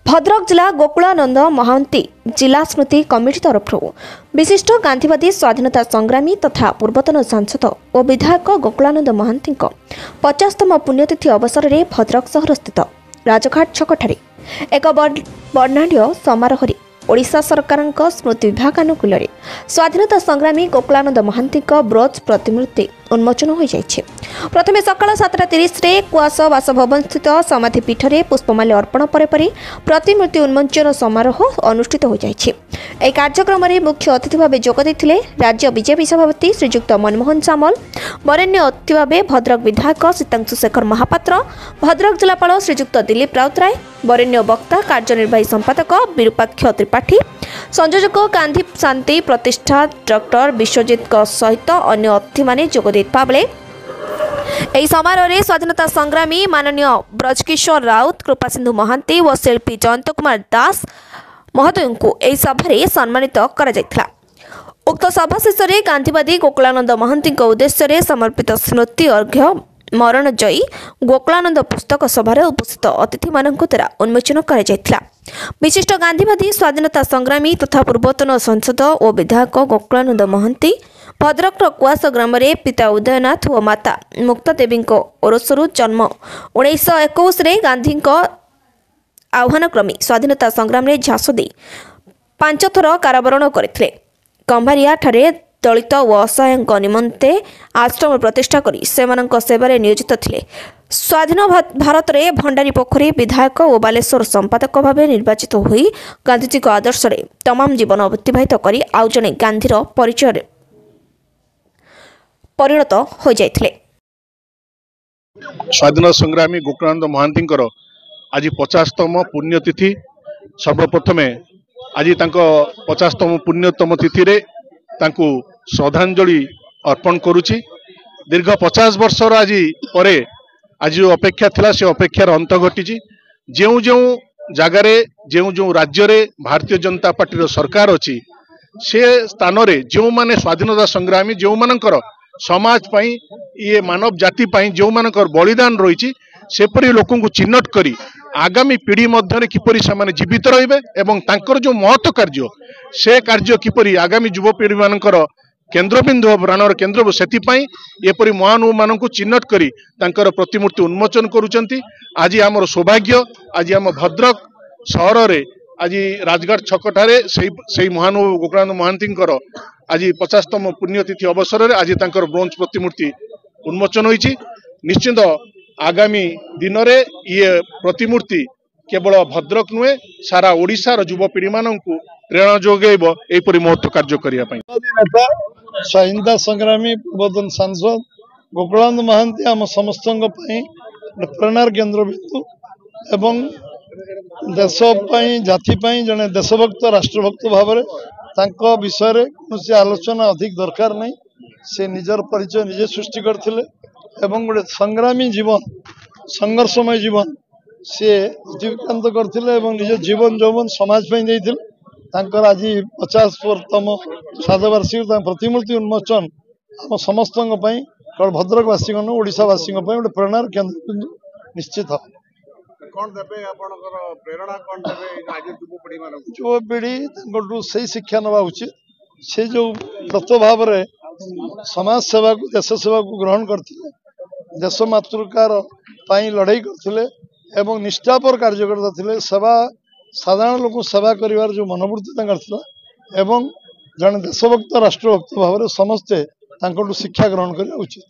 भद्रक जिला गोकुलानंद महांती जिला स्मृति कमिटी तरफ विशिष्ट गांधीवादी स्वाधीनता संग्रामी तथा पूर्वतन सांसद और विधायक गोकुलानंद महांती 50तम पुण्यतिथि अवसर में भद्रक सहर स्थित राजघाट छकठारे एक वर्णाढ़ समारोह ओडिशा सरकार स्मृति विभाग अनुकूल स्वाधीनता संग्रामी गोकुलानंद महांती ब्रोंज प्रतिमूर्ति उन्मोचन हो जाइए। प्रथम सकाल 7:30 कुआस बासभवन स्थित समाधि पीठ में पुष्पमाल्य अर्पण पर प्रतिमूर्ति उन्मोचन समारोह अनुष्ठित हो जाइए। यह कार्यक्रम में मुख्य अतिथि भाव जोगदे राज्य बीजेपी सभापति श्रीजुक्त मनमोहन सामल, वरेण्य अतिथि भाव भद्रक विधायक सीतांशु शेखर महापात्र, भद्रक जिलापाल श्रीजुक्त दिलीप राउतराय, वरेण्य वक्ता कार्यनिर्वाही संपादक विरूपाक्ष त्रिपाठी, संयोजक गांधी शांति प्रतिष्ठा डॉक्टर विश्वजित सहित अन्य अतिथि माने जोगदेता बेले ଏହି ସମାରୋହରେ ସ୍ୱାଧୀନତା ସଂଗ୍ରାମୀ ମାନନୀୟ ବ୍ରଜକିଶୋର ରାଉତ, କୃପାସିନ୍ଧୁ ମହାନ୍ତି ଓ ଶିଳ୍ପୀ ଜୟନ୍ତ କୁମାର ଦାସ ମହୋଦୟଙ୍କୁ ଏହି ସଭାରେ ସମ୍ମାନିତ କରାଯାଇଥିଲା। ଉକ୍ତ ସଭା ଶେଷରେ ଗାନ୍ଧୀବାଦୀ ଗୋକୁଳାନନ୍ଦ ମହାନ୍ତିଙ୍କ ଉଦ୍ଦେଶ୍ୟରେ ସମର୍ପିତ ସ୍ମୃତି ଅର୍ଘ୍ୟ ମରଣଜୟୀ ଗୋକୁଳାନନ୍ଦ ପୁସ୍ତକ ସଭାରେ ଉପସ୍ଥିତ ଅତିଥିମାନଙ୍କ ଦ୍ୱାରା ଉନ୍ମୋଚନ କରାଯାଇଥିଲା। विशिष्ट गांधीवादी स्वाधीनता संग्रामी तथा पूर्वतन सांसद और विधायक गोकुलानंद महांती भद्रक कुआस ग्राम में पिता उदयनाथ और माता मुक्ता देवी ओरसरु जन्म 1921 गांधी आह्वानक्रमे स्वाधीनता संग्राम में झांस दे 5 थर कारावरण करते कंभारिया ठारे दलित और असहायों निमंते आश्रम प्रतिष्ठा करी सेमानंक सेवारे नियोजित थिले। स्वाधीन भारत में भंडारी पोखरी विधायक और बालेश्वर संपादक भाव निर्वाचित होई गांधीजी आदर्श तमाम जीवन अतिबाहित करी आउ जने गांधीर परिचय परिणत हो जाइथिले। स्वाधीनता संग्रामी गोकुलानंद महांती आज 50तम पुण्यतिथि सर्वप्रथमे आज 50तम पुण्यतम तिथि रे तांकु श्रद्धांजलि अर्पण करुछि। दीर्घ 50 वर्षर आज परे आज जो अपेक्षा थिला से अपेक्षार अंत घटी। जो जो जगार जो जो राज्य रे भारतीय जनता पार्टी सरकार अच्छी से स्थान रे जो माने स्वाधीनता संग्रामी जो मानकर समाज पाई ये मानव जाति पाई जो मानकर बलिदान रही सेपरी लोकों को चिन्हट करी आगामी पीढ़ी मध्य किपरि से जीवित रहिबे एवं तांकर जो महत्व कार्य से कार्य किपरि आगामी युवपीढ़ी मानकर केन्द्रबिंदु प्राणर केन्द्र से एपरी महानु मान चिन्हट करी तांकर प्रतिमूर्ति उन्मोचन करुचंती। आज आमर सौभाग्य आज आम भद्रक सहर रे आज राजघाट छकठारे से महानु गोकुलानंद महांती आज 50तम पुण्यतिथि अवसर में आज तांकर ब्रोंज प्रतिमूर्ति उन्मोचन होइछि। निश्चित आगामी दिन में ये प्रतिमूर्ति केवल भद्रक नुहे सारा ओडिशार युवपीढ़ी मानू प्रेरणा जोगेब एपरी महत्व कार्य करने। स्वाधीनता संग्रामी पूर्वतन सांसद गोकुलानंद महांती आम समस्त प्रेरणार केन्द्रबिंदु एवं देश जाति जड़े देशभक्त राष्ट्रभक्त भाव विषय कौन आलोचना अधिक दरकार नहीं। से निजर परिचय निजे सृष्टि करते एवं गोटे संग्रामी जीवन संघर्षमय जीवन सी अतिक्रांत करते निज जीवन जौवन समाज देते। आज 50तम श्राद्धवार्षिक प्रतिमूर्ति उन्मोचन आम समस्त भद्रकवासी ओडावासी गोटे प्रेरणार केन्द्र निश्चित युवपीढ़ी से शिक्षा नवा उचित से जो व्रत भाव समाज सेवा को देश सेवा को ग्रहण करते देश मातृकार लड़ाई करते एवं निष्ठापर कार्य करते सेवा साधारण लोक सेवा करिवार जो मनोवृत्ति एवं जन देशभक्त राष्ट्रभक्त भाव समस्ते शिक्षा ग्रहण करना उचित।